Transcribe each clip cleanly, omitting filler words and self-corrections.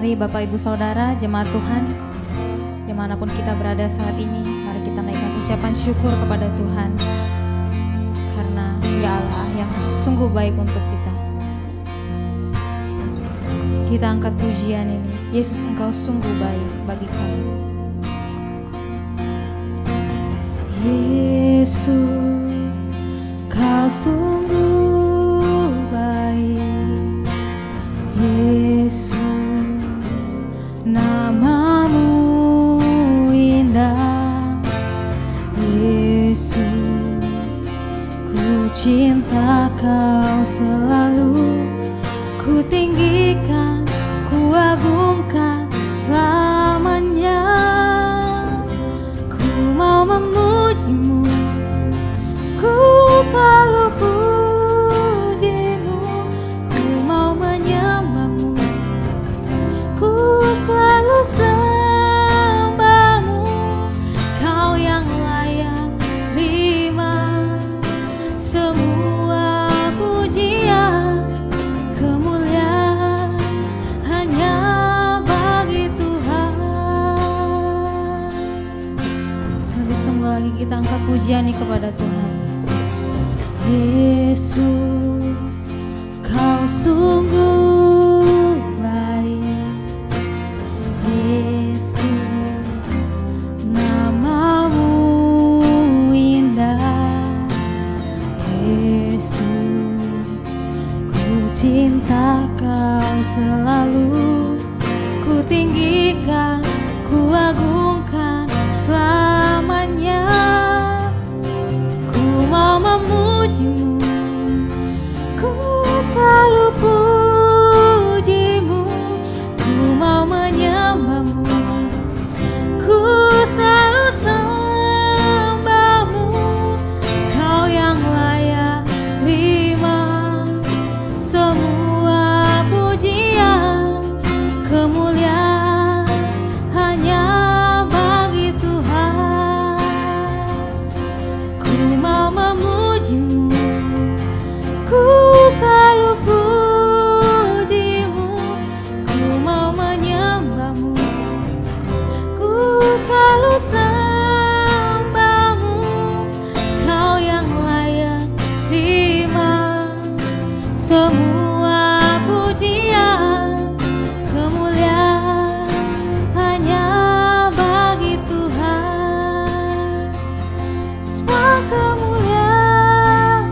mari Bapak Ibu Saudara, jemaat Tuhan, dimanapun kita berada saat ini, mari kita naikkan ucapan syukur kepada Tuhan, karena Dia Allah yang sungguh baik untuk kita. Kita angkat pujian ini, Yesus Engkau sungguh baik bagi kami. Yesus, Kau sungguh baik. Yesus, namamu indah. Yesus, ku cinta Kau selalu. Ku tinggikan, ku agungkan selamanya. Ku mau memujimu, ku selalu pujimu. Ku mau menyembahmu, ku selalu sembahmu. Kau yang layak terima semua pujian. Kemuliaan hanya bagi Tuhan. Lebih sungguh lagi kita angkat pujian ini kepada Tuhan. Yesus, Kau sungguh baik. Yesus, namamu indah. Yesus, ku cinta Kau selalu. Ku tinggikan, ku agungkan selamanya. Ku mau memujimu, ku selalu pujimu. Ku mau menyembahmu, ku selalu sembahmu. Kau yang layak terima semua pujian. Kemuliaan hanya bagi Tuhan. Ku mau memujimu, ku selalu pujimu. Ku mau menyembahmu, ku selalu sembahmu. Kau yang layak terima semua pujian. Kemuliaan hanya bagi Tuhan. Semua kemuliaan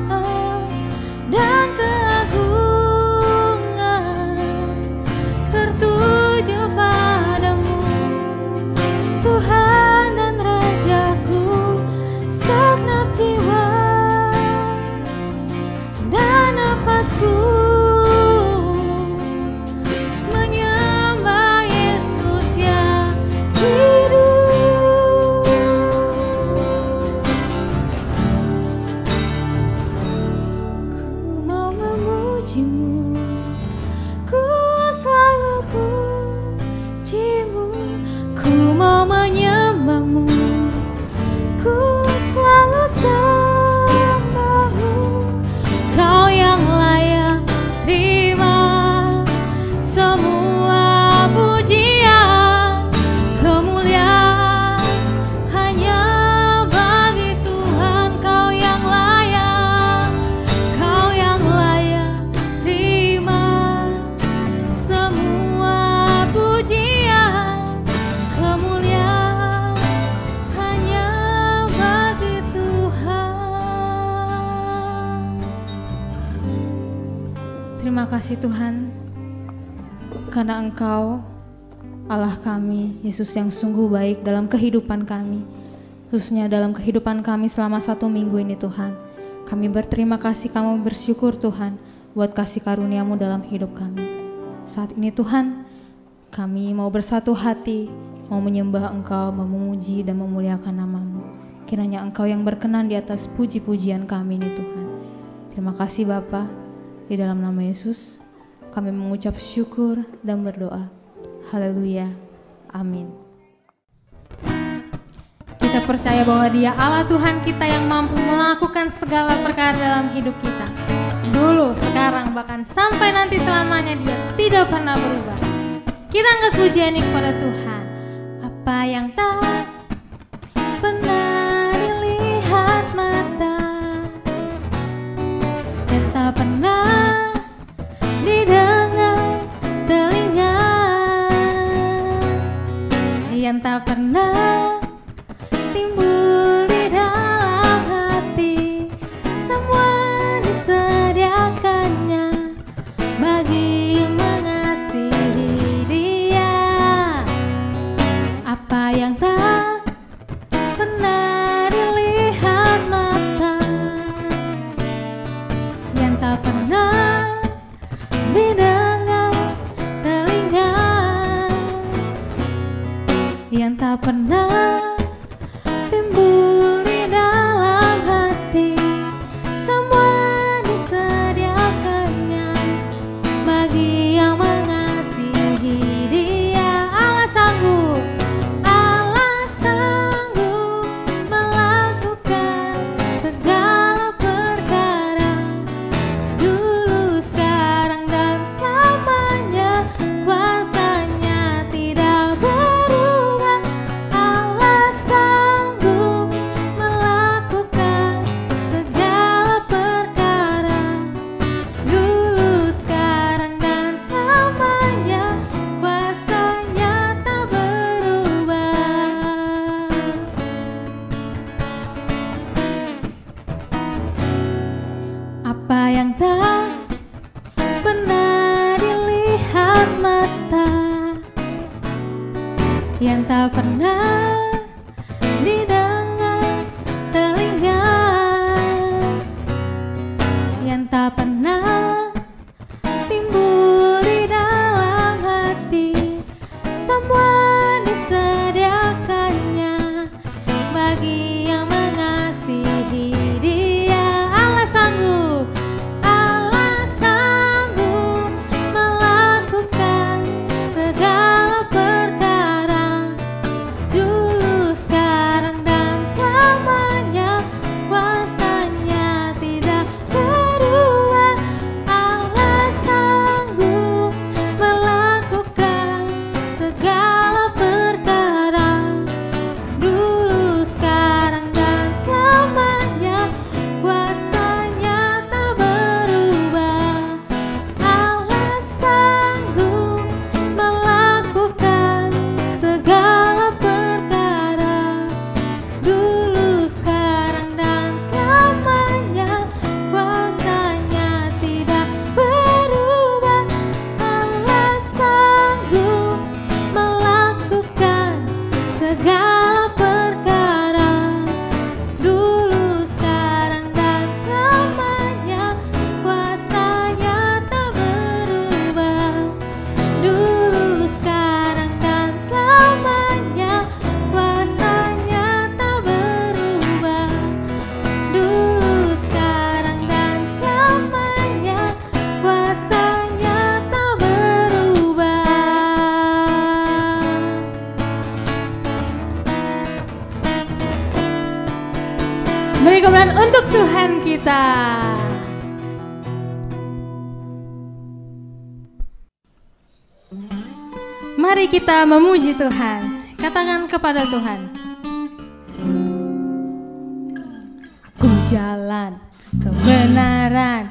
dan keagungan tertuju padamu, Tuhan dan Rajaku. Segenap jiwa dan nafasku menyembah Yesus yang hidup. Ku mau memujimu, ku selalu pujimu. Ku mau menyembahmu, ku selalu sembahmu. Kau yang layak terima semua pujian. Kemuliaan hanya bagi Tuhan. Kau yang layak, Kau yang layak terima semua pujian. Kemuliaan hanya bagi Tuhan. Terima kasih Tuhan, karena Engkau Allah kami, Yesus yang sungguh baik dalam kehidupan kami, khususnya dalam kehidupan kami selama 1 minggu ini Tuhan. Kami berterima kasih, kami bersyukur Tuhan buat kasih karunia-Mu dalam hidup kami. Saat ini Tuhan, kami mau bersatu hati, mau menyembah Engkau, memuji dan memuliakan nama-Mu. Kiranya Engkau yang berkenan di atas puji-pujian kami ini Tuhan. Terima kasih Bapa. Di dalam nama Yesus kami mengucap syukur dan berdoa. Haleluya. Amin. Kita percaya bahwa Dia Allah Tuhan kita yang mampu melakukan segala perkara dalam hidup kita. Dulu, sekarang, bahkan sampai nanti selamanya Dia tidak pernah berubah. Kita angkat pujian ini kepada Tuhan. Apa yang tak pernah dilihat mata, yang tak pernah didengar telinga, yang tak pernah timbul di dalam hati, semua disediakannya bagi yang mengasihi Dia. Apa yang tak pernah dilihat mata, yang tak pernah didengar telinga, yang tak pernah timbul di dalam hati, semua disediakannya bagi yang mengasihi Dia. Allah sanggup melakukan segala perkara, dulu, sekarang, dan selamanya. Kuasanya tidak berubah. Allah sanggup melakukan segala perkara, dulu, sekarang, dan selamanya. Kuasanya tak berubah. Apa yang tak pernah dilihat mata, yang tak pernah didengar telinga, yang tak pernah timbul di dalam hati, semua disediakannya bagi yang mengasihi Dia. Allah sanggup melakukan segala perkara, dulu, sekarang, dan selamanya. Kuasanya tidak berubah. Allah sanggup melakukan segala perkara, dulu, sekarang, dan selamanya. Kuasanya tak berubah. Allah sanggup melakukan segala perkara, dulu, sekarang, dan selamanya. Kuasanya tidak berubah. Allah sanggup melakukan segala perkara, dulu, sekarang, dan selamanya. Kuasanya tak berubah. Dulu, sekarang, dan selamanya. Kuasanya tak berubah. Dulu, sekarang, dan selamanya. Kuasanya tak berubah. Beri kemuliaan untuk Tuhan kita. Mari kita memuji Tuhan. Katakan kepada Tuhan, aku jalan kebenaran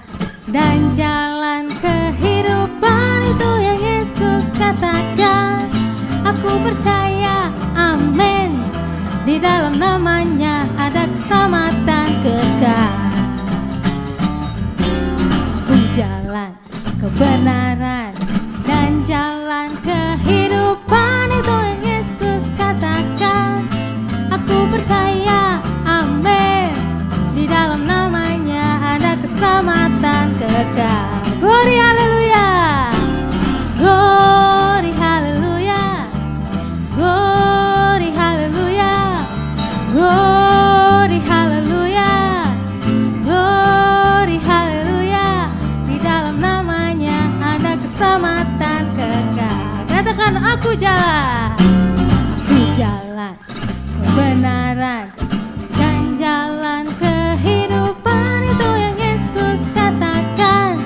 dan jalan kehidupan, itu yang Yesus katakan. Aku percaya, amin, di dalam namanya ada keselamatan kekal. Aku jalan kebenaran dan jalan kehidupan, itu yang Yesus katakan. Aku percaya, amin, di dalam namanya ada keselamatan kekal. Glory haleluya, glory haleluya, glory haleluya, glory haleluya, glory haleluya. Di dalam namanya ada keselamatan kekal. Katakan, aku jalan kebenaran dan jalan kehidupan, itu yang Yesus katakan.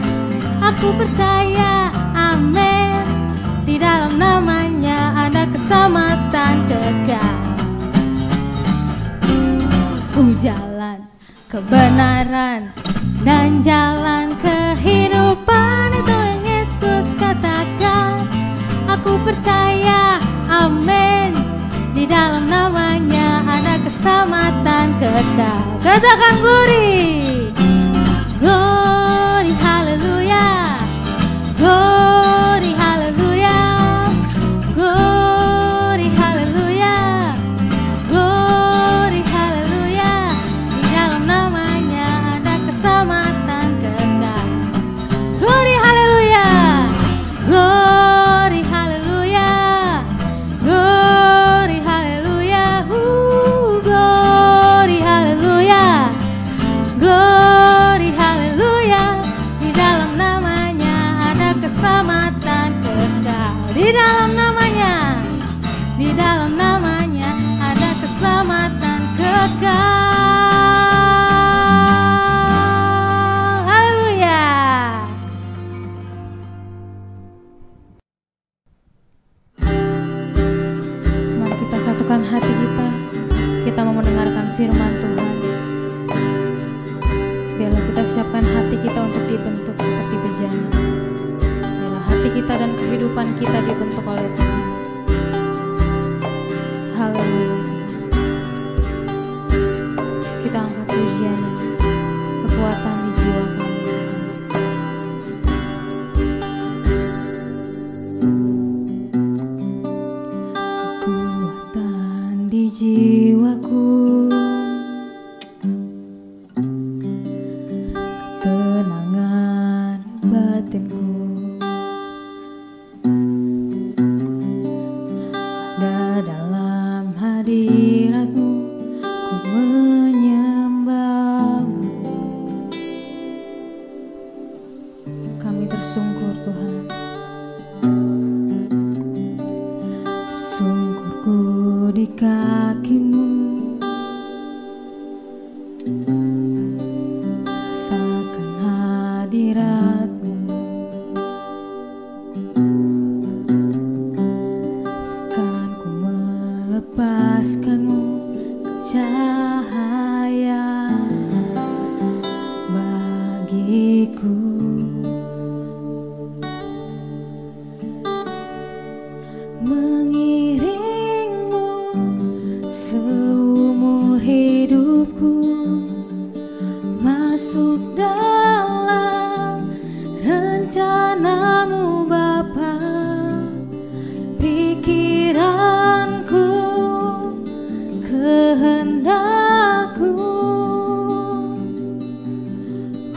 Aku percaya, amin, di dalam nama kebenaran dan jalan kehidupan. Itu yang Yesus katakan. Aku percaya, amin. Di dalam namanya ada keselamatan kekal. Katakan glory, glory, haleluya, glory, haleluya, glory, haleluya, glory, haleluya. Di dalam namanya ada keselamatan kekal. Glory, haleluya, glory, haleluya, glory, haleluya, glory, haleluya, glory, haleluya. Di dalam namanya ada keselamatan kekal. Di dalam namanya, di dalam namanya ada keselamatan kekal. Haleluya. Mari kita satukan hati kita. Kita mau mendengarkan firman Tuhan. Biarlah kita siapkan hati kita untuk dibentuk seperti bejana. Biarlah hati kita dan kehidupan kita dibentuk oleh Tuhan. Haleluya. Kita angkat pujian ini, kekuatan di jiwa kami. Kekuatan di jiwaku, ketenangan batinku, ada dalam hadirat-Mu, ku menyembah-Mu. Kami tersungkur Tuhan, tersungkurku di kaki-Mu. Rasakan hadirat-Mu, takkan ku melepaskan-Mu, cahaya bagiku. Mengiring-Mu seumur hidupku, masuk dalam rencana-Mu Bapa. Pikiranku, kehendak-Ku,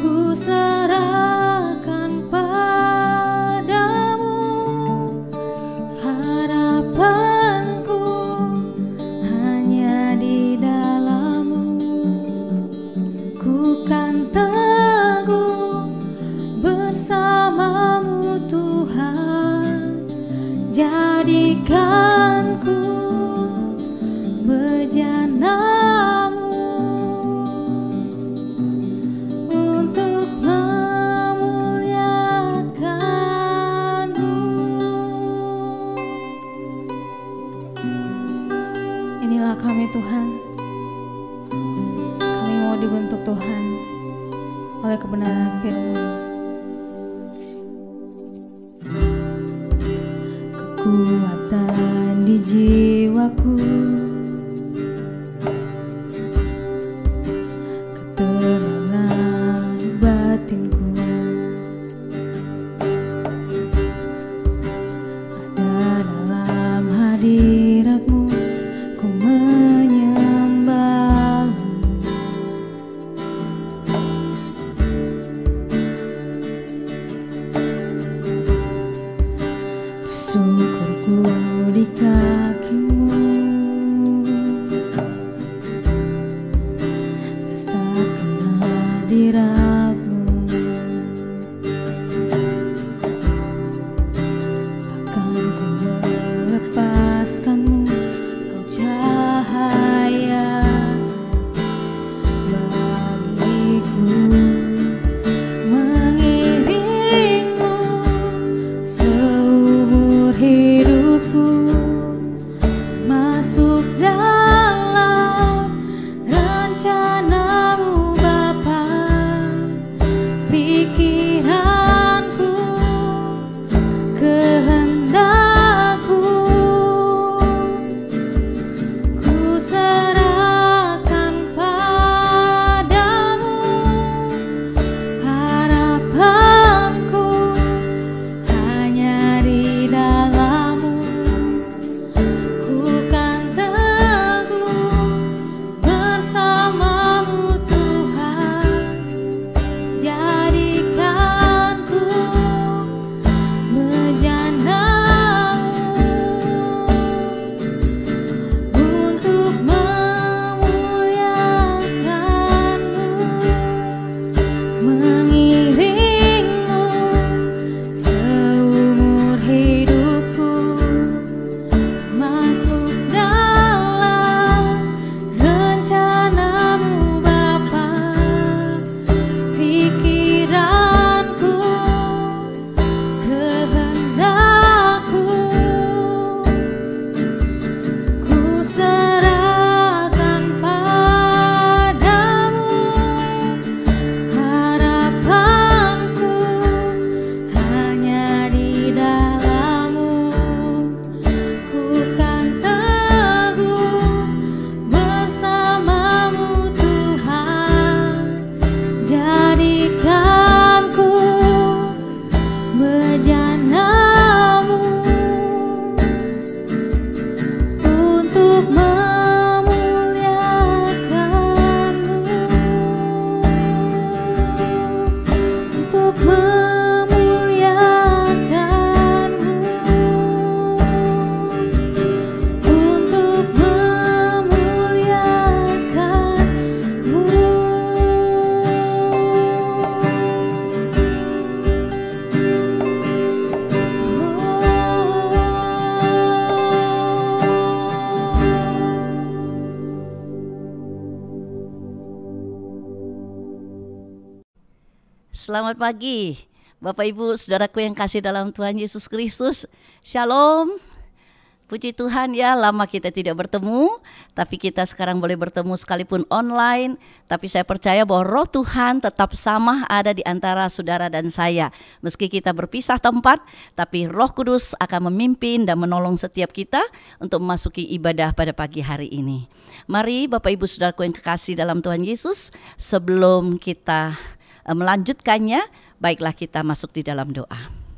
ku serahkan padamu. Harapanku hanya di dalam-Mu. Ku kan teguh bersama-Mu Tuhan. Jadikanku bejana-Mu untuk memuliakan-Mu. Inilah kami Tuhan. Kami mau dibentuk Tuhan oleh kebenaran firman. Kekuatan di jiwaku, ketenangan batinku, ada dalam hadirat-Mu, ku menyembah-Mu. Syukurku di kaki-Mu, rasakan hadirat-Mu, akan ku melepaskan-Mu, Kau cahaya bagiku. Mengiring-Mu seumur hidupku, Selamat pagi Bapak Ibu Saudaraku yang kasih dalam Tuhan Yesus Kristus. Shalom. Puji Tuhan ya, lama kita tidak bertemu, tapi kita sekarang boleh bertemu sekalipun online. Tapi saya percaya bahwa roh Tuhan tetap sama ada di antara saudara dan saya. Meski kita berpisah tempat, tapi Roh Kudus akan memimpin dan menolong setiap kita untuk memasuki ibadah pada pagi hari ini. Mari Bapak Ibu Saudaraku yang kekasih dalam Tuhan Yesus, sebelum kita melanjutkannya, baiklah kita masuk di dalam doa.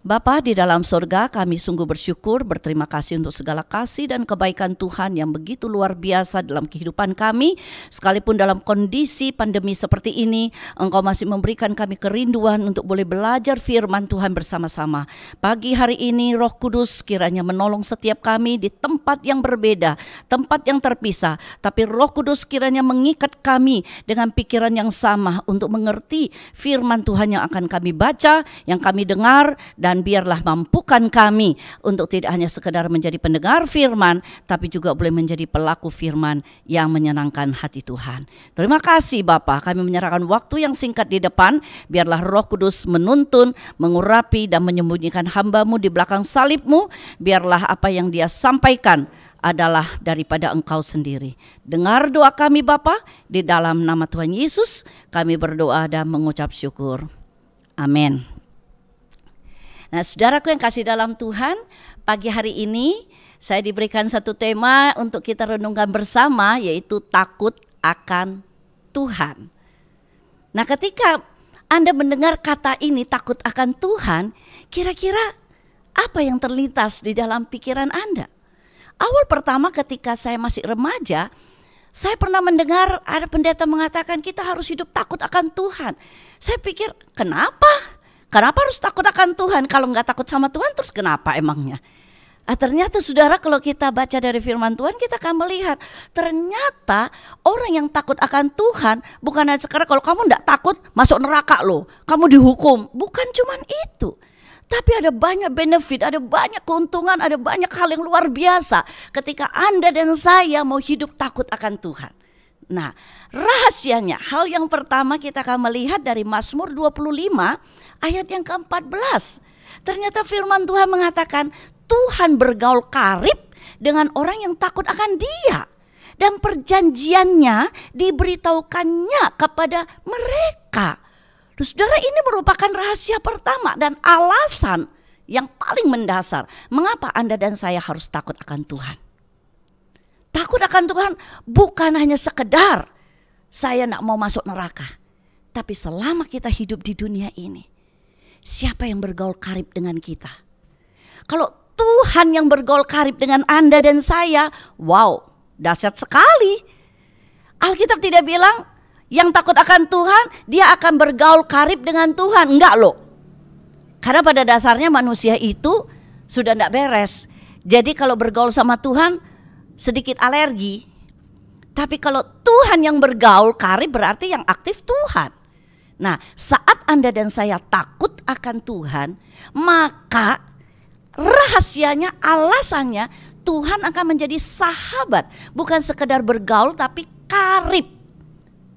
Bapa di dalam surga, kami sungguh bersyukur, berterima kasih untuk segala kasih dan kebaikan Tuhan yang begitu luar biasa dalam kehidupan kami. Sekalipun dalam kondisi pandemi seperti ini, Engkau masih memberikan kami kerinduan untuk boleh belajar firman Tuhan bersama-sama. Pagi hari ini Roh Kudus kiranya menolong setiap kami di tempat yang berbeda, tempat yang terpisah. Tapi Roh Kudus kiranya mengikat kami dengan pikiran yang sama untuk mengerti firman Tuhan yang akan kami baca, yang kami dengar, dan biarlah mampukan kami untuk tidak hanya sekedar menjadi pendengar firman, tapi juga boleh menjadi pelaku firman yang menyenangkan hati Tuhan. Terima kasih Bapa, kami menyerahkan waktu yang singkat di depan, biarlah Roh Kudus menuntun, mengurapi dan menyembunyikan hamba-Mu di belakang salib-Mu, biarlah apa yang Dia sampaikan adalah daripada Engkau sendiri. Dengar doa kami Bapa, di dalam nama Tuhan Yesus kami berdoa dan mengucap syukur. Amin. Nah, saudaraku yang kasih dalam Tuhan, pagi hari ini saya diberikan satu tema untuk kita renungkan bersama, yaitu takut akan Tuhan. Nah, ketika Anda mendengar kata ini, takut akan Tuhan, kira-kira apa yang terlintas di dalam pikiran Anda? Awal pertama ketika saya masih remaja, saya pernah mendengar ada pendeta mengatakan kita harus hidup takut akan Tuhan. Saya pikir, kenapa? Kenapa harus takut akan Tuhan? Kalau nggak takut sama Tuhan terus kenapa emangnya? Ternyata saudara, kalau kita baca dari firman Tuhan, kita akan melihat ternyata orang yang takut akan Tuhan bukan hanya sekarang kalau kamu nggak takut masuk neraka loh, kamu dihukum. Bukan cuman itu. Tapi ada banyak benefit, ada banyak keuntungan, ada banyak hal yang luar biasa ketika Anda dan saya mau hidup takut akan Tuhan. Nah, rahasianya, hal yang pertama kita akan melihat dari Mazmur 25 ayat yang ke-14. Ternyata firman Tuhan mengatakan Tuhan bergaul karib dengan orang yang takut akan Dia, dan perjanjiannya diberitahukannya kepada mereka. Saudara, ini merupakan rahasia pertama dan alasan yang paling mendasar mengapa Anda dan saya harus takut akan Tuhan. Takut akan Tuhan bukan hanya sekedar saya nak mau masuk neraka. Tapi selama kita hidup di dunia ini, siapa yang bergaul karib dengan kita? Kalau Tuhan yang bergaul karib dengan Anda dan saya, wow, dahsyat sekali. Alkitab tidak bilang yang takut akan Tuhan dia akan bergaul karib dengan Tuhan. Enggak loh. Karena pada dasarnya manusia itu sudah enggak beres. Jadi kalau bergaul sama Tuhan sedikit alergi. Tapi kalau Tuhan yang bergaul karib berarti yang aktif Tuhan. Nah, saat Anda dan saya takut akan Tuhan, maka rahasianya, alasannya Tuhan akan menjadi sahabat. Bukan sekedar bergaul tapi karib.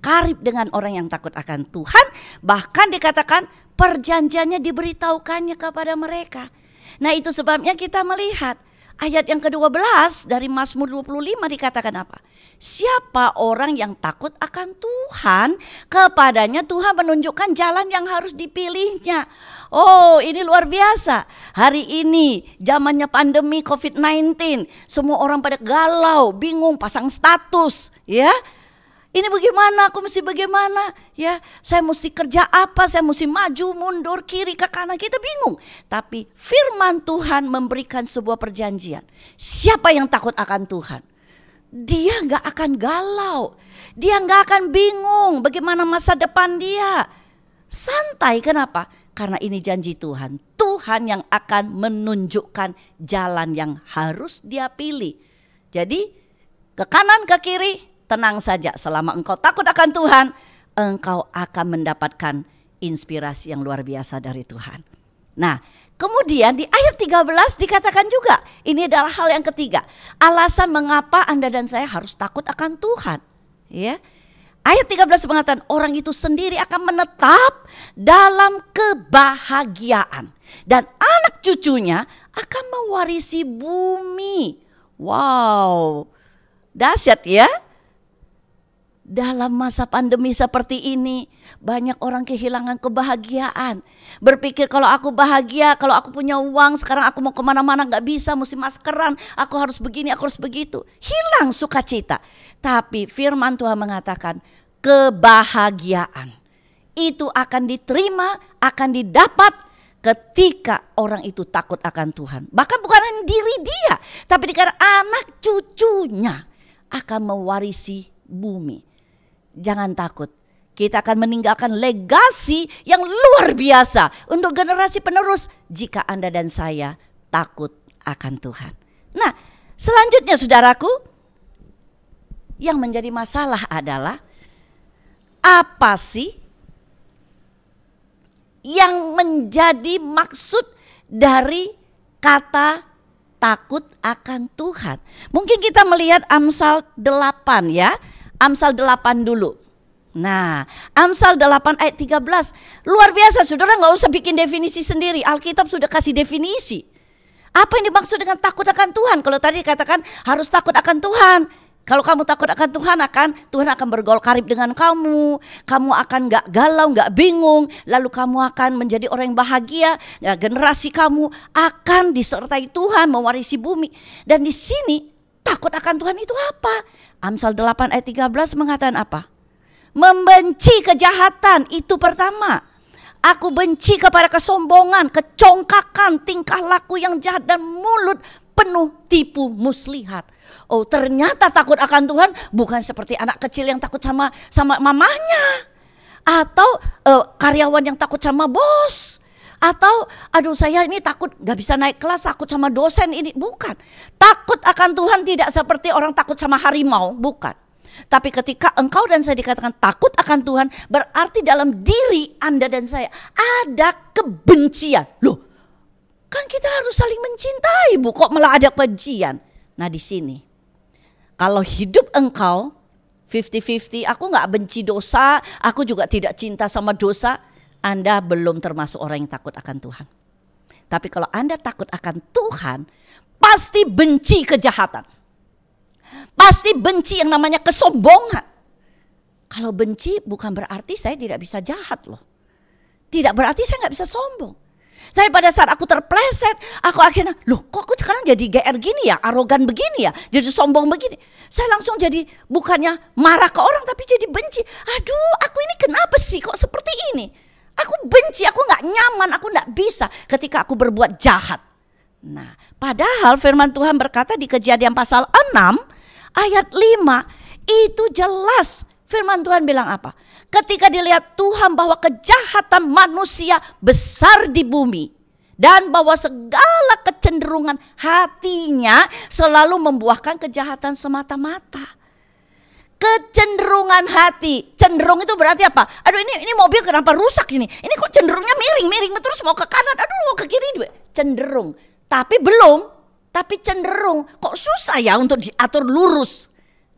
Karib dengan orang yang takut akan Tuhan. Bahkan dikatakan perjanjiannya diberitahukannya kepada mereka. Nah, itu sebabnya kita melihat ayat yang ke-12 dari Mazmur 25 dikatakan apa? Siapa orang yang takut akan Tuhan, kepadanya Tuhan menunjukkan jalan yang harus dipilihnya. Oh, ini luar biasa. Hari ini zamannya pandemi COVID-19, semua orang pada galau, bingung, pasang status, ya. Ini bagaimana, aku mesti bagaimana, ya, saya mesti kerja apa, saya mesti maju, mundur, kiri, ke kanan, kita bingung. Tapi firman Tuhan memberikan sebuah perjanjian. Siapa yang takut akan Tuhan, dia gak akan galau, dia gak akan bingung bagaimana masa depan dia. Santai, kenapa? Karena ini janji Tuhan. Tuhan yang akan menunjukkan jalan yang harus dia pilih. Jadi ke kanan, ke kiri, tenang saja, selama engkau takut akan Tuhan, engkau akan mendapatkan inspirasi yang luar biasa dari Tuhan. Nah, kemudian di ayat 13 dikatakan juga, ini adalah hal yang ketiga, alasan mengapa Anda dan saya harus takut akan Tuhan. Ya, Ayat 13 mengatakan orang itu sendiri akan menetap dalam kebahagiaan. Dan anak cucunya akan mewarisi bumi. Wow, dahsyat ya. Dalam masa pandemi seperti ini, banyak orang kehilangan kebahagiaan. Berpikir kalau aku bahagia, kalau aku punya uang, sekarang aku mau kemana-mana gak bisa, mesti maskeran, aku harus begini, aku harus begitu. Hilang sukacita. Tapi firman Tuhan mengatakan kebahagiaan itu akan diterima, akan didapat ketika orang itu takut akan Tuhan. Bahkan bukan diri dia, tapi dikatakan anak cucunya akan mewarisi bumi. Jangan takut, kita akan meninggalkan legasi yang luar biasa untuk generasi penerus jika Anda dan saya takut akan Tuhan. Nah, selanjutnya saudaraku, yang menjadi masalah adalah apa sih yang menjadi maksud dari kata takut akan Tuhan. Mungkin kita melihat Amsal 8 ya. Amsal 8 dulu. Nah, Amsal 8 ayat 13. Luar biasa, saudara, gak usah bikin definisi sendiri. Alkitab sudah kasih definisi. Apa yang dimaksud dengan takut akan Tuhan? Kalau tadi dikatakan harus takut akan Tuhan. Kalau kamu takut akan Tuhan akan bergaul karib dengan kamu. Kamu akan gak galau, gak bingung. Lalu kamu akan menjadi orang yang bahagia. Ya, generasi kamu akan disertai Tuhan, mewarisi bumi. Dan di sini takut akan Tuhan itu apa? Amsal 8 ayat 13 mengatakan apa? Membenci kejahatan, itu pertama. Aku benci kepada kesombongan, kecongkakan, tingkah laku yang jahat dan mulut penuh tipu muslihat. Oh, ternyata takut akan Tuhan bukan seperti anak kecil yang takut sama mamanya, atau karyawan yang takut sama bos, atau aduh saya ini takut gak bisa naik kelas, takut sama dosen ini. Bukan. Takut akan Tuhan tidak seperti orang takut sama harimau, bukan. Tapi ketika engkau dan saya dikatakan takut akan Tuhan, berarti dalam diri Anda dan saya ada kebencian. Loh, kan kita harus saling mencintai, Bu, kok malah ada kebencian? Nah, di sini kalau hidup engkau 50-50, aku gak benci dosa, aku juga tidak cinta sama dosa, Anda belum termasuk orang yang takut akan Tuhan. Tapi kalau Anda takut akan Tuhan, pasti benci kejahatan. Pasti benci yang namanya kesombongan. Kalau benci bukan berarti saya tidak bisa jahat loh. Tidak berarti saya gak bisa sombong. Tapi pada saat aku terpleset, aku akhirnya, loh kok aku sekarang jadi GR gini ya, arogan begini ya, jadi sombong begini. Saya langsung jadi bukannya marah ke orang, tapi jadi benci. Aduh, aku ini kenapa sih kok seperti ini? Aku benci, aku gak nyaman, aku gak bisa ketika aku berbuat jahat. Nah, padahal firman Tuhan berkata di Kejadian pasal 6 ayat 5 itu jelas. Firman Tuhan bilang apa? Ketika dilihat Tuhan bahwa kejahatan manusia besar di bumi dan bahwa segala kecenderungan hatinya selalu membuahkan kejahatan semata-mata. Kecenderungan hati, cenderung itu berarti apa? Aduh ini mobil kenapa rusak ini? Ini kok cenderungnya miring terus mau ke kanan, aduh mau ke kiri juga. Cenderung, tapi cenderung. Kok susah ya untuk diatur lurus?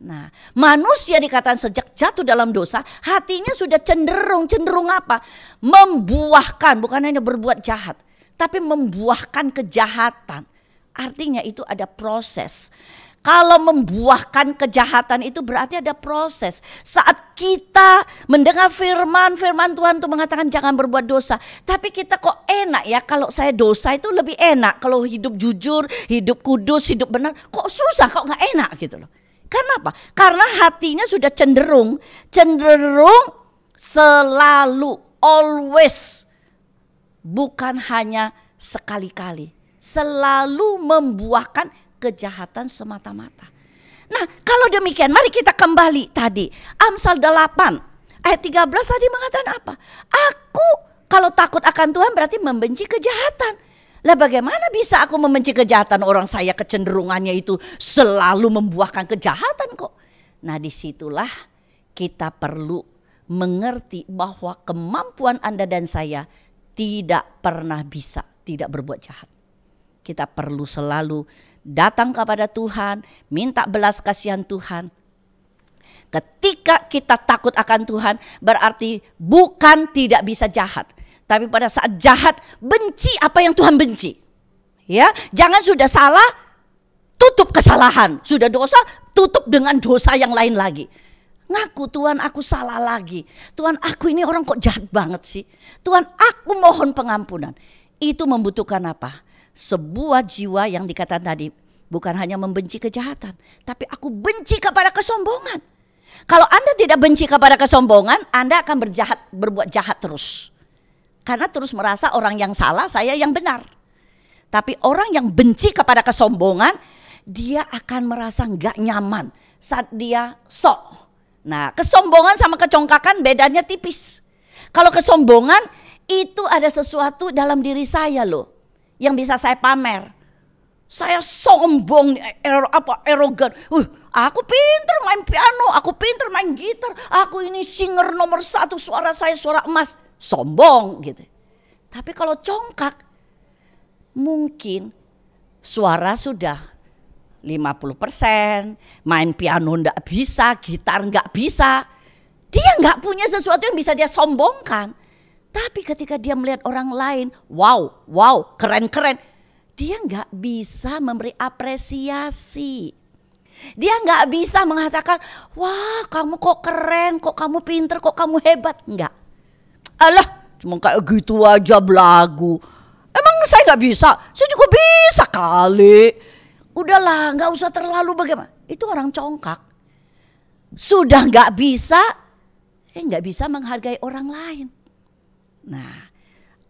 Nah, manusia dikatakan sejak jatuh dalam dosa, hatinya sudah cenderung apa? Membuahkan, bukan hanya berbuat jahat, tapi membuahkan kejahatan. Artinya itu ada proses. Kalau membuahkan kejahatan itu berarti ada proses. Saat kita mendengar firman Tuhan itu mengatakan jangan berbuat dosa. Tapi kita kok enak ya kalau saya dosa itu lebih enak. Kalau hidup jujur, hidup kudus, hidup benar, kok susah, kok gak enak gitu loh. Karena apa? Karena hatinya sudah cenderung selalu, always, bukan hanya sekali-kali, selalu membuahkan kejahatan semata-mata. Nah, kalau demikian mari kita kembali tadi. Amsal 8 ayat 13 tadi mengatakan apa? Aku kalau takut akan Tuhan berarti membenci kejahatan. Lah bagaimana bisa aku membenci kejahatan, orang saya kecenderungannya itu selalu membuahkan kejahatan kok. Nah, disitulah kita perlu mengerti bahwa kemampuan Anda dan saya tidak pernah bisa tidak berbuat jahat. Kita perlu selalu datang kepada Tuhan, minta belas kasihan Tuhan. Ketika kita takut akan Tuhan, berarti bukan tidak bisa jahat, tapi pada saat jahat benci apa yang Tuhan benci. Ya, jangan sudah salah tutup kesalahan, sudah dosa tutup dengan dosa yang lain lagi. Ngaku, Tuhan aku salah lagi, Tuhan aku ini orang kok jahat banget sih, Tuhan aku mohon pengampunan. Itu membutuhkan apa? Sebuah jiwa yang dikatakan tadi, bukan hanya membenci kejahatan, tapi aku benci kepada kesombongan. Kalau Anda tidak benci kepada kesombongan, Anda akan berbuat jahat terus. Karena terus merasa orang yang salah, saya yang benar. Tapi orang yang benci kepada kesombongan, dia akan merasa nggak nyaman saat dia sok. Nah, kesombongan sama kecongkakan bedanya tipis. Kalau kesombongan itu ada sesuatu dalam diri saya loh, yang bisa saya pamer. Saya sombong, erogan. Aku pinter main piano, aku pinter main gitar, aku ini singer nomor 1, suara saya suara emas. Sombong gitu. Tapi kalau congkak, mungkin suara sudah 50%, main piano enggak bisa, gitar enggak bisa. Dia enggak punya sesuatu yang bisa dia sombongkan. Tapi ketika dia melihat orang lain, wow, keren-keren, dia nggak bisa memberi apresiasi. Dia nggak bisa mengatakan, wah kamu kok keren, kok kamu pinter, kok kamu hebat. Enggak. Alah, cuma kayak gitu aja belagu. Emang saya nggak bisa? Saya juga bisa kali. Udahlah, nggak usah terlalu bagaimana. Itu orang congkak. Sudah nggak bisa menghargai orang lain. Nah,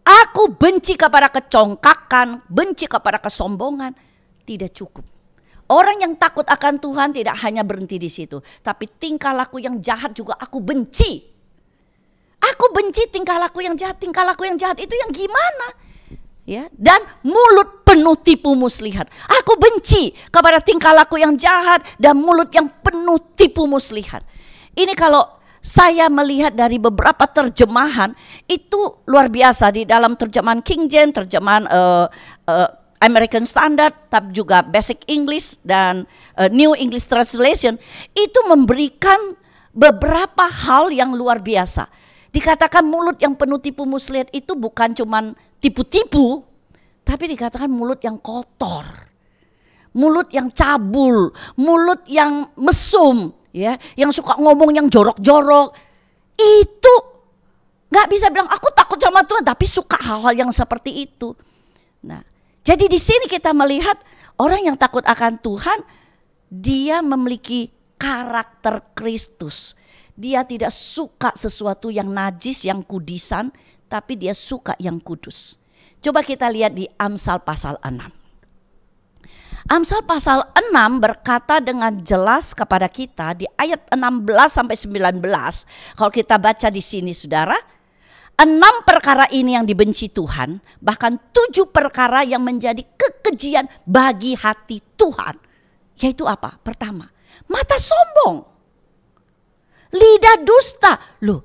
aku benci kepada kecongkakan, benci kepada kesombongan, tidak cukup. Orang yang takut akan Tuhan tidak hanya berhenti di situ, tapi tingkah laku yang jahat juga aku benci. Aku benci tingkah laku yang jahat. Tingkah laku yang jahat itu yang gimana? Ya, dan mulut penuh tipu muslihat. Aku benci kepada tingkah laku yang jahat dan mulut yang penuh tipu muslihat. Ini kalau saya melihat dari beberapa terjemahan itu luar biasa. Di dalam terjemahan King James, terjemahan American Standard, tapi juga Basic English dan New English Translation itu memberikan beberapa hal yang luar biasa. Dikatakan mulut yang penuh tipu muslihat itu bukan cuman tipu-tipu, tapi dikatakan mulut yang kotor, mulut yang cabul, mulut yang mesum. Ya, yang suka ngomong yang jorok-jorok itu nggak bisa bilang aku takut sama Tuhan, tapi suka hal-hal yang seperti itu. Nah, jadi di sini kita melihat orang yang takut akan Tuhan, dia memiliki karakter Kristus. Dia tidak suka sesuatu yang najis, yang kudisan, tapi dia suka yang kudus. Coba kita lihat di Amsal pasal 6. Amsal pasal 6 berkata dengan jelas kepada kita di ayat 16 sampai 19. Kalau kita baca di sini saudara, 6 perkara ini yang dibenci Tuhan, bahkan 7 perkara yang menjadi kekejian bagi hati Tuhan. Yaitu apa? Pertama, mata sombong, lidah dusta. Loh,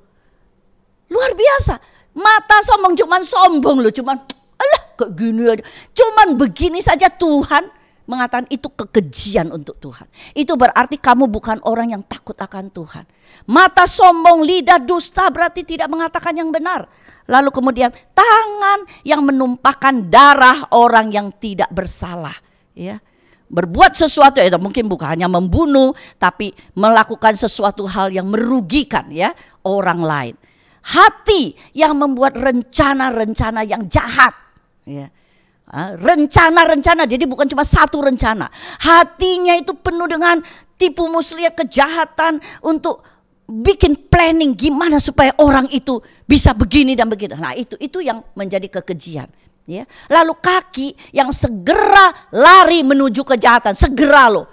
luar biasa. Mata sombong, cuman sombong loh, cuman alah kayak gini aja. Cuman begini saja Tuhan mengatakan itu kekejian untuk Tuhan. Itu berarti kamu bukan orang yang takut akan Tuhan. Mata sombong, lidah dusta berarti tidak mengatakan yang benar. Lalu kemudian tangan yang menumpahkan darah orang yang tidak bersalah. Ya, berbuat sesuatu itu mungkin bukan hanya membunuh, tapi melakukan sesuatu hal yang merugikan ya orang lain. Hati yang membuat rencana-rencana yang jahat. Ya. Rencana-rencana, jadi bukan cuma satu rencana. Hatinya itu penuh dengan tipu muslihat, kejahatan untuk bikin planning gimana supaya orang itu bisa begini dan begitu. Nah itu yang menjadi kekejian. Ya. Lalu kaki yang segera lari menuju kejahatan, segera loh.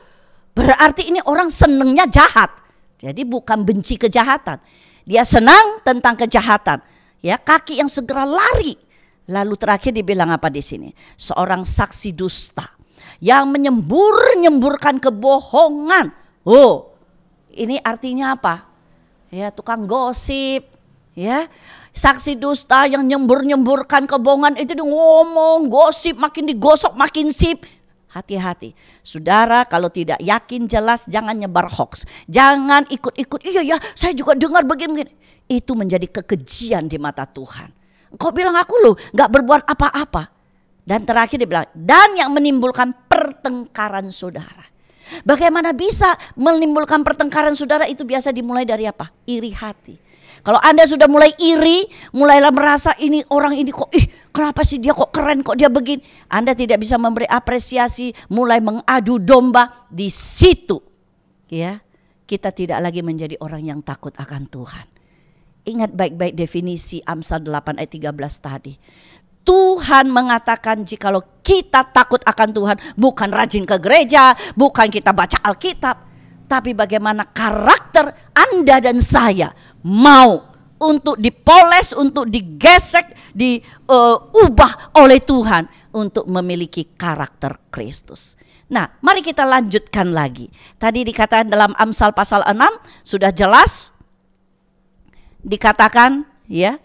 Berarti ini orang senengnya jahat. Jadi bukan benci kejahatan, dia senang tentang kejahatan. Ya, kaki yang segera lari. Lalu terakhir dibilang apa di sini? Seorang saksi dusta yang menyemburkan kebohongan. Oh, ini artinya apa? Ya, tukang gosip, ya. Saksi dusta yang nyemburkan kebohongan itu ngomong, gosip, makin digosok makin sip. Hati-hati. Saudara, kalau tidak yakin jelas jangan nyebar hoax. Jangan ikut-ikut, iya ya saya juga dengar begini. Itu menjadi kekejian di mata Tuhan. Kau bilang aku loh gak berbuat apa-apa. Dan terakhir dia bilang, dan yang menimbulkan pertengkaran saudara. Bagaimana bisa menimbulkan pertengkaran saudara? Itu biasa dimulai dari apa? Iri hati. Kalau Anda sudah mulai iri, mulailah merasa ini orang ini kok, kenapa sih dia kok keren, kok dia begini. Anda tidak bisa memberi apresiasi, mulai mengadu domba. Di situ ya, kita tidak lagi menjadi orang yang takut akan Tuhan. Ingat baik-baik definisi Amsal 8 ayat 13 tadi. Tuhan mengatakan jikalau kita takut akan Tuhan, bukan rajin ke gereja, bukan kita baca Alkitab, tapi bagaimana karakter Anda dan saya mau untuk dipoles, untuk digesek, diubah oleh Tuhan untuk memiliki karakter Kristus. Nah, mari kita lanjutkan lagi. Tadi dikatakan dalam Amsal pasal 6 sudah jelas dikatakan ya.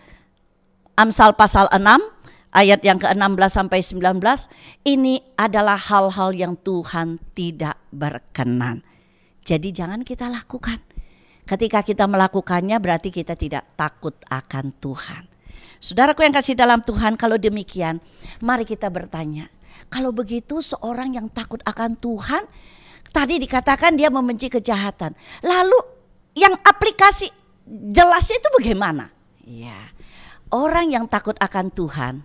Amsal pasal 6 ayat yang ke-16 sampai 19, ini adalah hal-hal yang Tuhan tidak berkenan. Jadi jangan kita lakukan. Ketika kita melakukannya berarti kita tidak takut akan Tuhan. Saudaraku yang kasih dalam Tuhan, kalau demikian mari kita bertanya. Kalau begitu seorang yang takut akan Tuhan, tadi dikatakan dia membenci kejahatan. Lalu yang aplikasi jelasnya itu bagaimana? Ya, orang yang takut akan Tuhan,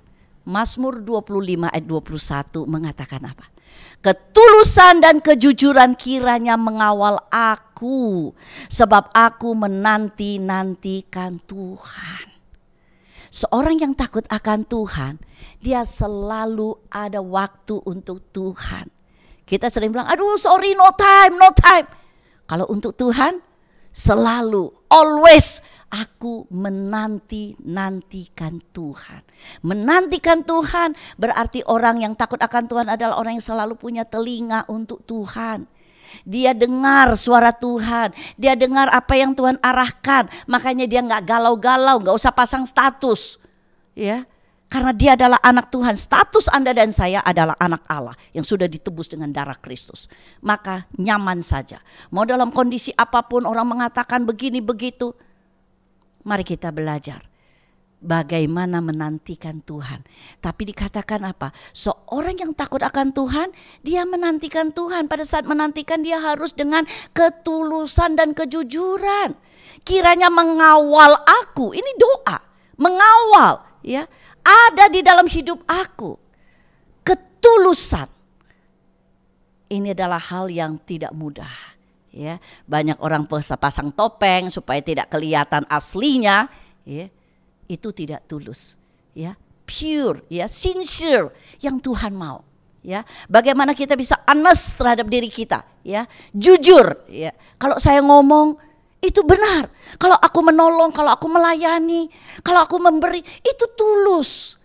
Mazmur 25 ayat 21 mengatakan apa? Ketulusan dan kejujuran kiranya mengawal aku, sebab aku menanti-nantikan Tuhan. Seorang yang takut akan Tuhan, dia selalu ada waktu untuk Tuhan. Kita sering bilang, aduh sorry no time. Kalau untuk Tuhan, selalu, always aku menanti-nantikan Tuhan. Menantikan Tuhan berarti orang yang takut akan Tuhan adalah orang yang selalu punya telinga untuk Tuhan. Dia dengar suara Tuhan, dia dengar apa yang Tuhan arahkan. Makanya dia gak galau-galau, gak usah pasang status ya. Karena dia adalah anak Tuhan. Status Anda dan saya adalah anak Allah yang sudah ditebus dengan darah Kristus. Maka nyaman saja. Mau dalam kondisi apapun orang mengatakan begini begitu, mari kita belajar bagaimana menantikan Tuhan. Tapi dikatakan apa? Seorang yang takut akan Tuhan, dia menantikan Tuhan. Pada saat menantikan dia harus dengan ketulusan dan kejujuran. Kiranya mengawal aku. Ini doa, mengawal ya. Ada di dalam hidup aku ketulusan. Ini adalah hal yang tidak mudah ya. Banyak orang pasang topeng supaya tidak kelihatan aslinya ya. Itu tidak tulus ya. Pure ya, sincere yang Tuhan mau ya. Bagaimana kita bisa honest terhadap diri kita ya. Jujur ya. Kalau saya ngomong itu benar. Kalau aku menolong, kalau aku melayani, kalau aku memberi, itu tulus.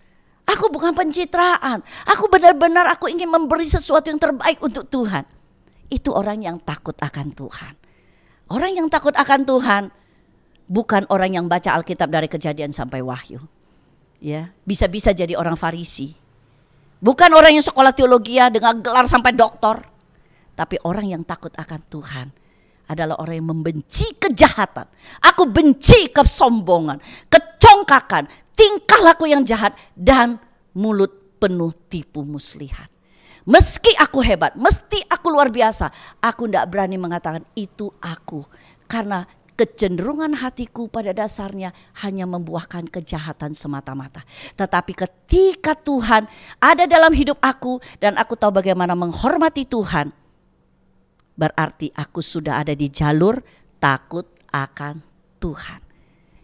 Aku bukan pencitraan. Aku benar-benar aku ingin memberi sesuatu yang terbaik untuk Tuhan. Itu orang yang takut akan Tuhan. Orang yang takut akan Tuhan bukan orang yang baca Alkitab dari Kejadian sampai Wahyu. Ya, bisa-bisa jadi orang Farisi. Bukan orang yang sekolah teologi dengan gelar sampai doktor. Tapi orang yang takut akan Tuhan adalah orang yang membenci kejahatan. Aku benci kesombongan, kecongkakan, tingkah laku yang jahat, dan mulut penuh tipu muslihat. Meski aku hebat, mesti aku luar biasa, aku tidak berani mengatakan itu aku. Karena kecenderungan hatiku pada dasarnya hanya membuahkan kejahatan semata-mata. Tetapi ketika Tuhan ada dalam hidup aku dan aku tahu bagaimana menghormati Tuhan, berarti aku sudah ada di jalur takut akan Tuhan.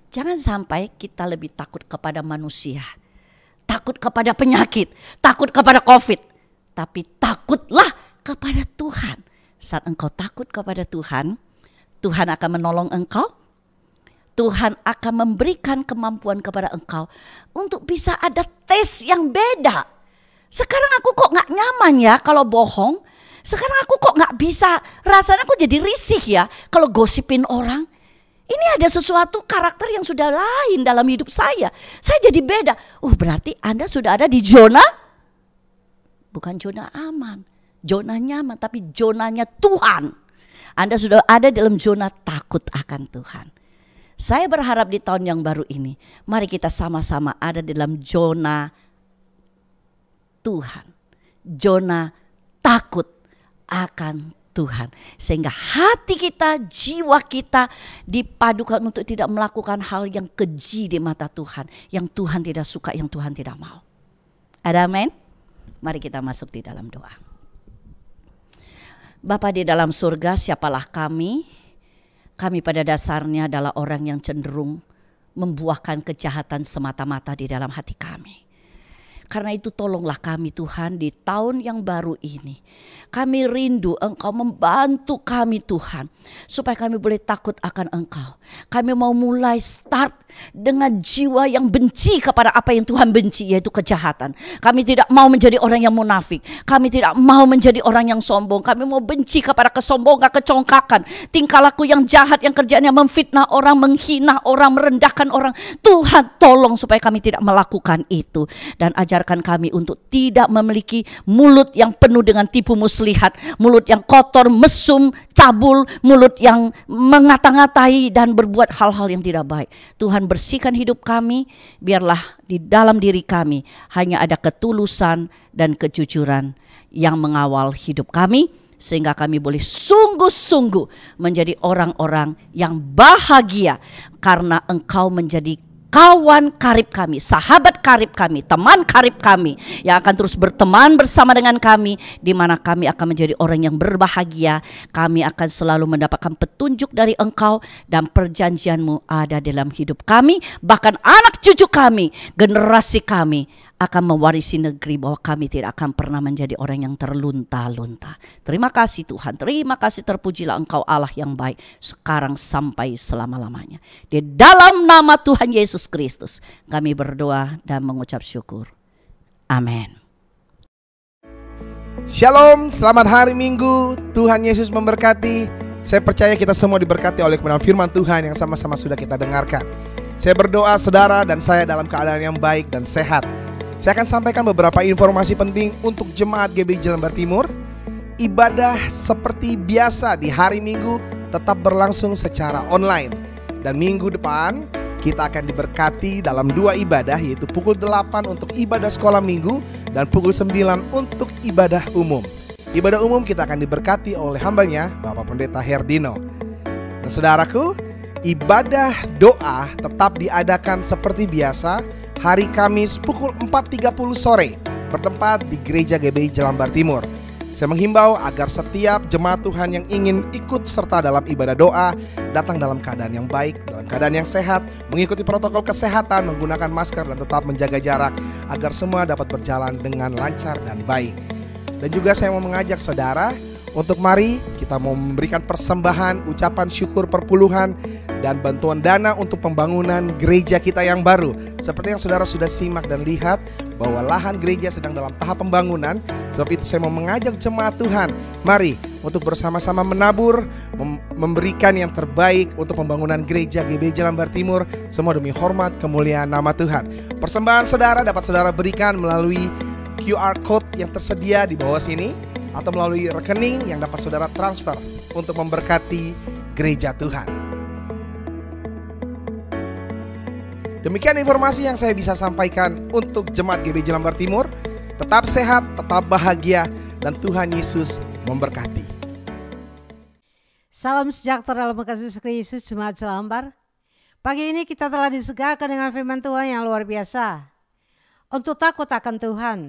Jangan sampai kita lebih takut kepada manusia, takut kepada penyakit, takut kepada COVID. Tapi takutlah kepada Tuhan. Saat engkau takut kepada Tuhan, Tuhan akan menolong engkau. Tuhan akan memberikan kemampuan kepada engkau untuk bisa ada tes yang beda. Sekarang aku kok gak nyaman ya kalau bohong. Sekarang aku kok gak bisa, rasanya aku jadi risih ya kalau gosipin orang. Ini ada sesuatu karakter yang sudah lain dalam hidup saya. Saya jadi beda. Berarti Anda sudah ada di zona, bukan zona aman, zona nyaman, tapi zonanya Tuhan. Anda sudah ada dalam zona takut akan Tuhan. Saya berharap di tahun yang baru ini, mari kita sama-sama ada dalam zona Tuhan. Zona takut akan Tuhan. Sehingga hati kita, jiwa kita dipadukan untuk tidak melakukan hal yang keji di mata Tuhan. Yang Tuhan tidak suka, yang Tuhan tidak mau. Ada amin? Mari kita masuk di dalam doa. Bapa di dalam surga, siapalah kami? Kami pada dasarnya adalah orang yang cenderung membuahkan kejahatan semata-mata di dalam hati kami. Karena itu tolonglah kami Tuhan di tahun yang baru ini. Kami rindu Engkau membantu kami Tuhan. Supaya kami boleh takut akan Engkau. Kami mau mulai start dengan jiwa yang benci kepada apa yang Tuhan benci, yaitu kejahatan. Kami tidak mau menjadi orang yang munafik. Kami tidak mau menjadi orang yang sombong. Kami mau benci kepada kesombongan, kecongkakan, tingkah laku yang jahat, yang kerjaannya memfitnah orang, menghina orang, merendahkan orang. Tuhan tolong supaya kami tidak melakukan itu. Dan ajarkan kami untuk tidak memiliki mulut yang penuh dengan tipu muslihat, mulut yang kotor, mesum, cabul, mulut yang mengata-ngatai dan berbuat hal-hal yang tidak baik. Tuhan bersihkan hidup kami, biarlah di dalam diri kami hanya ada ketulusan dan kejujuran yang mengawal hidup kami, sehingga kami boleh sungguh-sungguh menjadi orang-orang yang bahagia karena Engkau menjadi kawan karib kami, sahabat karib kami, teman karib kami yang akan terus berteman bersama dengan kami, di mana kami akan menjadi orang yang berbahagia. Kami akan selalu mendapatkan petunjuk dari Engkau dan perjanjian-Mu ada dalam hidup kami. Bahkan anak cucu kami, generasi kami akan mewarisi negeri, bahwa kami tidak akan pernah menjadi orang yang terlunta-lunta. Terima kasih Tuhan, terima kasih, terpujilah Engkau Allah yang baik sekarang sampai selama-lamanya. Di dalam nama Tuhan Yesus Kristus kami berdoa dan mengucap syukur. Amin. Shalom, selamat hari Minggu. Tuhan Yesus memberkati. Saya percaya kita semua diberkati oleh kebenaran firman Tuhan yang sama-sama sudah kita dengarkan. Saya berdoa saudara dan saya dalam keadaan yang baik dan sehat. Saya akan sampaikan beberapa informasi penting untuk jemaat GBI Jelambar Timur. Ibadah seperti biasa di hari Minggu tetap berlangsung secara online. Dan minggu depan kita akan diberkati dalam 2 ibadah, yaitu pukul 8 untuk ibadah sekolah minggu dan pukul 9 untuk ibadah umum. Ibadah umum kita akan diberkati oleh hambanya Bapak Pendeta Herdino. Dan saudaraku, ibadah doa tetap diadakan seperti biasa hari Kamis pukul 4.30 sore bertempat di Gereja GBI Jelambar Timur. Saya menghimbau agar setiap jemaat Tuhan yang ingin ikut serta dalam ibadah doa datang dalam keadaan yang baik, dalam keadaan yang sehat, mengikuti protokol kesehatan, menggunakan masker dan tetap menjaga jarak agar semua dapat berjalan dengan lancar dan baik. Dan juga saya mau mengajak saudara untuk mari kita mau memberikan persembahan, ucapan syukur perpuluhan dan bantuan dana untuk pembangunan gereja kita yang baru. Seperti yang saudara sudah simak dan lihat bahwa lahan gereja sedang dalam tahap pembangunan. Sebab itu saya mau mengajak jemaat Tuhan, mari untuk bersama-sama menabur, memberikan yang terbaik untuk pembangunan gereja GBI Jelambar Timur. Semua demi hormat kemuliaan nama Tuhan. Persembahan saudara dapat saudara berikan melalui QR code yang tersedia di bawah sini, atau melalui rekening yang dapat saudara transfer untuk memberkati gereja Tuhan. Demikian informasi yang saya bisa sampaikan untuk jemaat GBI Jelambar Timur. Tetap sehat, tetap bahagia, dan Tuhan Yesus memberkati. Salam sejahtera dalam kasih Yesus jemaat Jelambar. Pagi ini kita telah disegarkan dengan firman Tuhan yang luar biasa. Untuk takut akan Tuhan.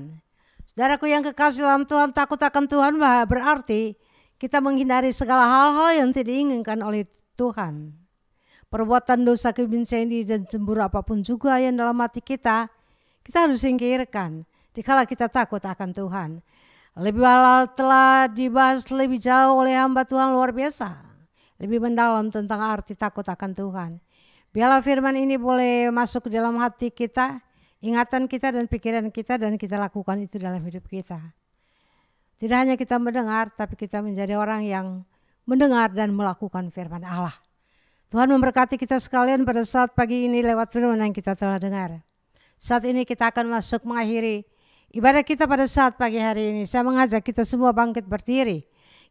Saudaraku yang kekasih dalam Tuhan, takut akan Tuhan berarti kita menghindari segala hal-hal yang tidak diinginkan oleh Tuhan. Perbuatan dosa, kebencian dan cemburu apapun juga yang dalam hati kita harus singkirkan dikala kita takut akan Tuhan. Lebih telah dibahas lebih jauh oleh hamba Tuhan luar biasa, lebih mendalam tentang arti takut akan Tuhan. Biarlah firman ini boleh masuk ke dalam hati kita, ingatan kita dan pikiran kita, dan kita lakukan itu dalam hidup kita. Tidak hanya kita mendengar, tapi kita menjadi orang yang mendengar dan melakukan firman Allah. Tuhan memberkati kita sekalian pada saat pagi ini lewat firman yang kita telah dengar. Saat ini kita akan masuk mengakhiri ibadah kita pada saat pagi hari ini. Saya mengajak kita semua bangkit berdiri.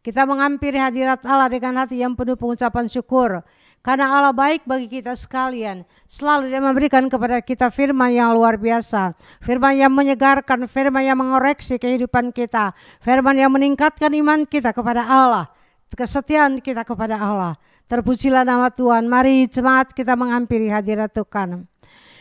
Kita menghampiri hadirat Allah dengan hati yang penuh pengucapan syukur. Karena Allah baik bagi kita sekalian. Selalu Dia memberikan kepada kita firman yang luar biasa. Firman yang menyegarkan, firman yang mengoreksi kehidupan kita. Firman yang meningkatkan iman kita kepada Allah. Kesetiaan kita kepada Allah. Terpujilah nama Tuhan. Mari jemaat kita menghampiri hadirat Tuhan.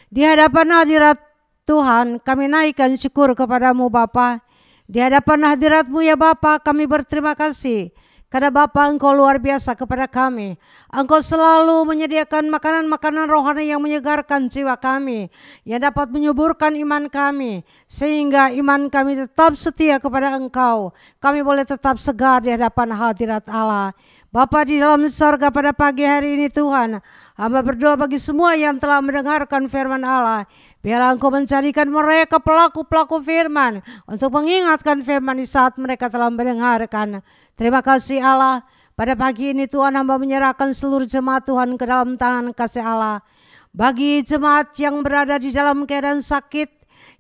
Di hadapan hadirat Tuhan kami naikkan syukur kepadamu Bapa. Di hadapan hadirat-Mu ya Bapa, kami berterima kasih. Karena Bapa Engkau luar biasa kepada kami. Engkau selalu menyediakan makanan-makanan rohani yang menyegarkan jiwa kami. Yang dapat menyuburkan iman kami. Sehingga iman kami tetap setia kepada Engkau. Kami boleh tetap segar di hadapan hadirat Allah. Bapa di dalam sorga pada pagi hari ini Tuhan. Hamba berdoa bagi semua yang telah mendengarkan firman Allah. Biarlah Engkau menjadikan mereka pelaku-pelaku firman. Untuk mengingatkan firman di saat mereka telah mendengarkan. Terima kasih Allah. Pada pagi ini Tuhan hamba menyerahkan seluruh jemaat Tuhan ke dalam tangan kasih Allah. Bagi jemaat yang berada di dalam keadaan sakit.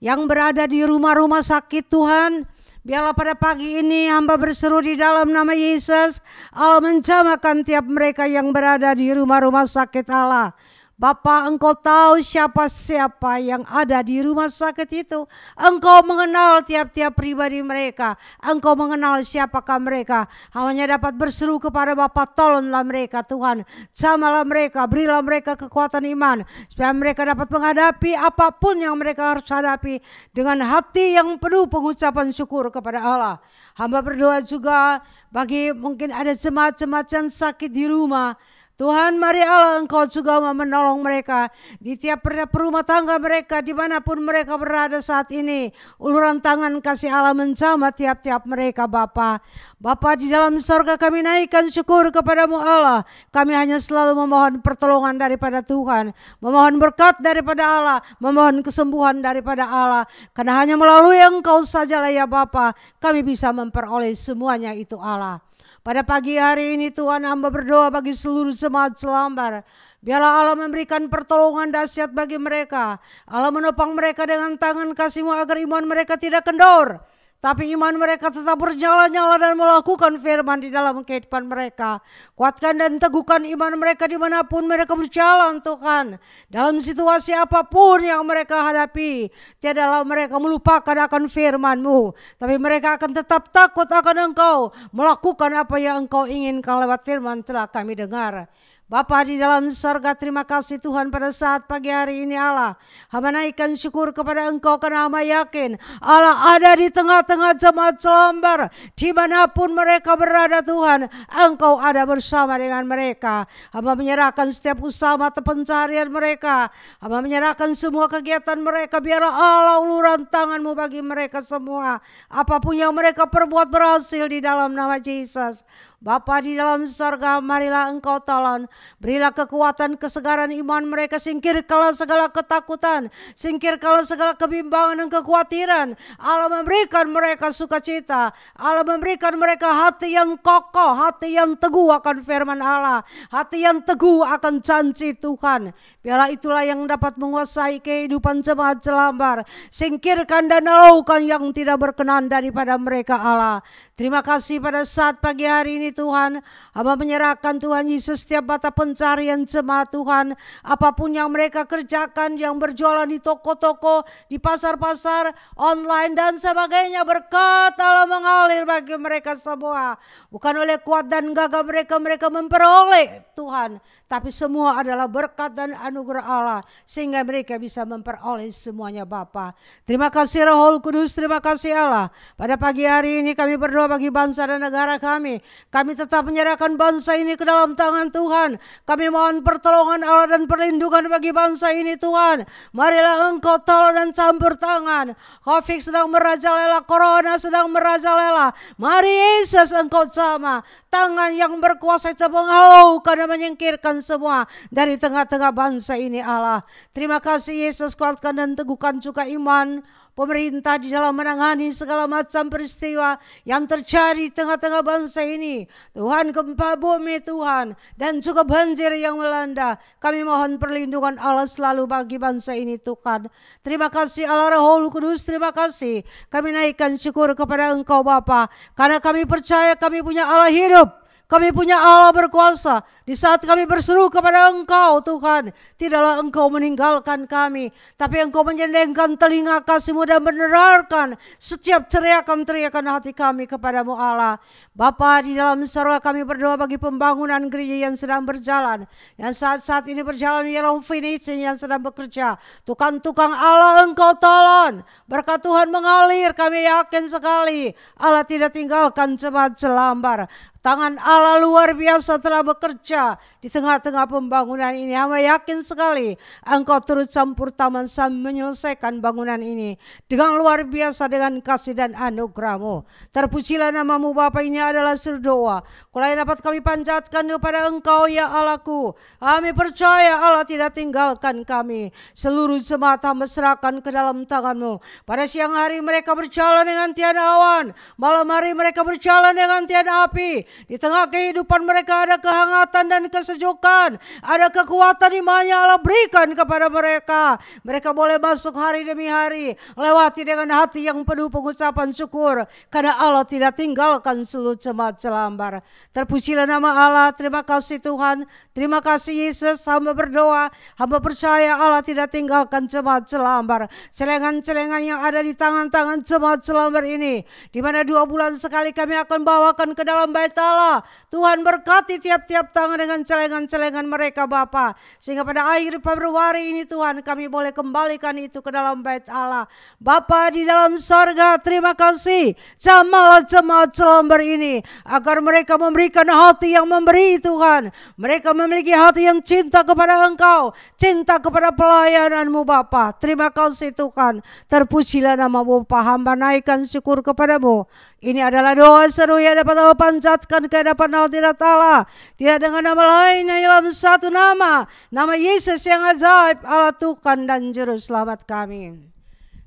Yang berada di rumah-rumah sakit Tuhan. Biarlah pada pagi ini hamba berseru di dalam nama Yesus. Allah menjamahkan tiap mereka yang berada di rumah-rumah sakit Allah. Bapa, Engkau tahu siapa-siapa yang ada di rumah sakit itu. Engkau mengenal tiap-tiap pribadi mereka. Engkau mengenal siapakah mereka. Hanya dapat berseru kepada Bapa, tolonglah mereka Tuhan. Jamalah mereka, berilah mereka kekuatan iman. Supaya mereka dapat menghadapi apapun yang mereka harus hadapi. Dengan hati yang penuh pengucapan syukur kepada Allah. Hamba berdoa juga bagi mungkin ada jemaat-jemaat yang sakit di rumah. Tuhan, mari Allah Engkau juga menolong mereka di tiap rumah tangga mereka dimanapun mereka berada saat ini. Uluran tangan kasih Allah menjamah tiap-tiap mereka Bapa. Bapa di dalam sorga kami naikkan syukur kepadamu Allah. Kami hanya selalu memohon pertolongan daripada Tuhan. Memohon berkat daripada Allah. Memohon kesembuhan daripada Allah. Karena hanya melalui Engkau sajalah ya Bapa kami bisa memperoleh semuanya itu Allah. Pada pagi hari ini Tuhan hamba berdoa bagi seluruh jemaat Selambar. Biarlah Allah memberikan pertolongan dahsyat bagi mereka. Allah menopang mereka dengan tangan kasih-Mu agar iman mereka tidak kendor. Tapi iman mereka tetap bernyala-nyala dan melakukan firman di dalam kehidupan mereka. Kuatkan dan teguhkan iman mereka dimanapun mereka berjalan Tuhan. Dalam situasi apapun yang mereka hadapi. Tiadalah mereka melupakan akan firman-Mu. Tapi mereka akan tetap takut akan Engkau. Melakukan apa yang Engkau inginkan lewat firman telah kami dengar. Bapa di dalam surga, terima kasih Tuhan pada saat pagi hari ini Allah. Hamba naikkan syukur kepada Engkau karena hamba yakin Allah ada di tengah-tengah jemaat Selambar. Dimanapun mereka berada Tuhan, Engkau ada bersama dengan mereka. Hamba menyerahkan setiap usaha mata pencaharian mereka. Hamba menyerahkan semua kegiatan mereka. Biarlah Allah uluran tangan-Mu bagi mereka semua. Apapun yang mereka perbuat berhasil di dalam nama Yesus. Bapa di dalam surga, marilah Engkau tolong. Berilah kekuatan, kesegaran iman mereka. Singkirkanlah segala ketakutan. Singkirkanlah segala kebimbangan dan kekhawatiran. Allah memberikan mereka sukacita. Allah memberikan mereka hati yang kokoh. Hati yang teguh akan firman Allah. Hati yang teguh akan janji Tuhan. Biarlah itulah yang dapat menguasai kehidupan jemaat Selambar. Singkirkan dan alaukan yang tidak berkenan daripada mereka Allah. Terima kasih pada saat pagi hari ini Tuhan. Hamba menyerahkan Tuhan Yesus setiap mata pencarian jemaat Tuhan. Apapun yang mereka kerjakan, yang berjualan di toko-toko, di pasar-pasar, online dan sebagainya. Berkat Allah mengalir bagi mereka semua. Bukan oleh kuat dan gagah mereka memperoleh Tuhan. Tapi semua adalah berkat dan anugerah Allah. Sehingga mereka bisa memperoleh semuanya Bapa. Terima kasih Roh Kudus, terima kasih Allah. Pada pagi hari ini kami berdoa bagi bangsa dan negara kami. Kami tetap menyerahkan bangsa ini ke dalam tangan Tuhan. Kami mohon pertolongan Allah dan perlindungan bagi bangsa ini Tuhan. Marilah Engkau tolong dan campur tangan. Covid sedang merajalela, Corona sedang merajalela. Mari Yesus Engkau jamah. Tangan yang berkuasa itu menghalaukan dan menyingkirkan semua dari tengah-tengah bangsa ini Allah. Terima kasih Yesus, kuatkan dan teguhkan juga iman, pemerintah di dalam menangani segala macam peristiwa yang terjadi di tengah-tengah bangsa ini. Tuhan, gempa bumi Tuhan, dan juga banjir yang melanda. Kami mohon perlindungan Allah selalu bagi bangsa ini Tuhan. Terima kasih Allah Roh Kudus, terima kasih. Kami naikkan syukur kepada Engkau Bapa, karena kami percaya kami punya Allah hidup. Kami punya Allah berkuasa. Di saat kami berseru kepada Engkau Tuhan, tidaklah Engkau meninggalkan kami, tapi Engkau menyendengkan telinga kasih-Mu dan mendengarkan setiap teriakan-teriakan hati kami kepadamu Allah. Bapa di dalam surga, kami berdoa bagi pembangunan gereja yang sedang berjalan, yang saat ini berjalan di dalam finishing yang sedang bekerja. Tukang-tukang Allah Engkau tolong, berkat Tuhan mengalir. Kami yakin sekali Allah tidak tinggalkan jemaat Jelambar. Tangan Allah luar biasa telah bekerja di tengah-tengah pembangunan ini. Hamba yakin sekali Engkau turut campur tangan sambil menyelesaikan bangunan ini dengan luar biasa, dengan kasih dan anugerah-Mu. Terpujilah nama-Mu Bapa. Ini adalah seru doa kulai dapat kami panjatkan kepada Engkau ya Allahku. Kami percaya Allah tidak tinggalkan kami. Seluruh jemaat Hamba serahkan ke dalam tangan-Mu. Pada siang hari mereka berjalan dengan tiada awan, malam hari mereka berjalan dengan tiada api. Di tengah kehidupan mereka ada kehangatan dan kesejukan, ada kekuatan di mana Allah berikan kepada mereka. Mereka boleh masuk hari demi hari, lewati dengan hati yang penuh pengucapan syukur, karena Allah tidak tinggalkan seluruh jemaat Jelambar. Terpujilah nama Allah. Terima kasih Tuhan, terima kasih Yesus. Hamba berdoa, hamba percaya Allah tidak tinggalkan jemaat Jelambar. Celengan-celengan yang ada di tangan-tangan jemaat Jelambar ini, di mana 2 bulan sekali kami akan bawakan ke dalam bait Allah. Tuhan berkati tiap-tiap tangan dengan celengan-celengan mereka Bapa, sehingga pada akhir Februari ini Tuhan kami boleh kembalikan itu ke dalam bait Allah. Bapa di dalam sorga, terima kasih. Jamalah jemaat Jelambar ini, agar mereka memberikan hati yang memberi Tuhan. Mereka memiliki hati yang cinta kepada Engkau, cinta kepada pelayanan-Mu Bapa. Terima kasih Tuhan. Terpujilah nama-Mu Bapa. Hamba naikkan syukur kepadamu. Ini adalah doa seru yang dapat Allah panjatkan ke hadapan hadirat Allah. Tidak dengan nama lain, hanya dalam satu nama, nama Yesus yang ajaib, Allah Tuhan dan Juru Selamat kami.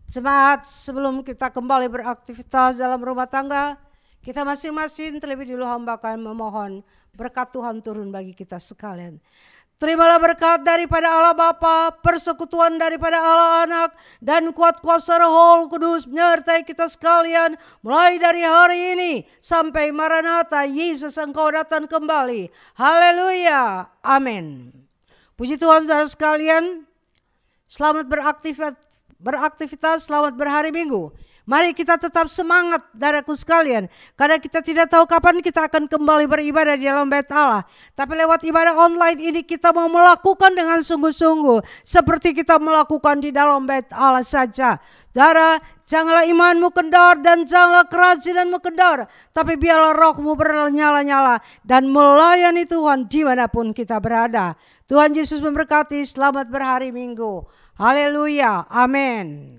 Jemaat, sebelum kita kembali beraktivitas dalam rumah tangga, kita masing-masing terlebih dulu hamba akan memohon berkat Tuhan turun bagi kita sekalian. Terimalah berkat daripada Allah Bapa, persekutuan daripada Allah Anak, dan kuat kuasa Roh Kudus menyertai kita sekalian mulai dari hari ini sampai Maranatha, Yesus Engkau datang kembali. Haleluya, amin. Puji Tuhan saudara sekalian, selamat beraktivitas, selamat berhari Minggu. Mari kita tetap semangat saudaraku sekalian, karena kita tidak tahu kapan kita akan kembali beribadah di dalam bait Allah. Tapi lewat ibadah online ini kita mau melakukan dengan sungguh-sungguh seperti kita melakukan di dalam bait Allah saja. Saudara, janganlah imanmu kendor dan janganlah kerajinan kendor, tapi biarlah rohmu bernyala-nyala dan melayani Tuhan dimanapun kita berada. Tuhan Yesus memberkati. Selamat berhari Minggu. Haleluya, amin.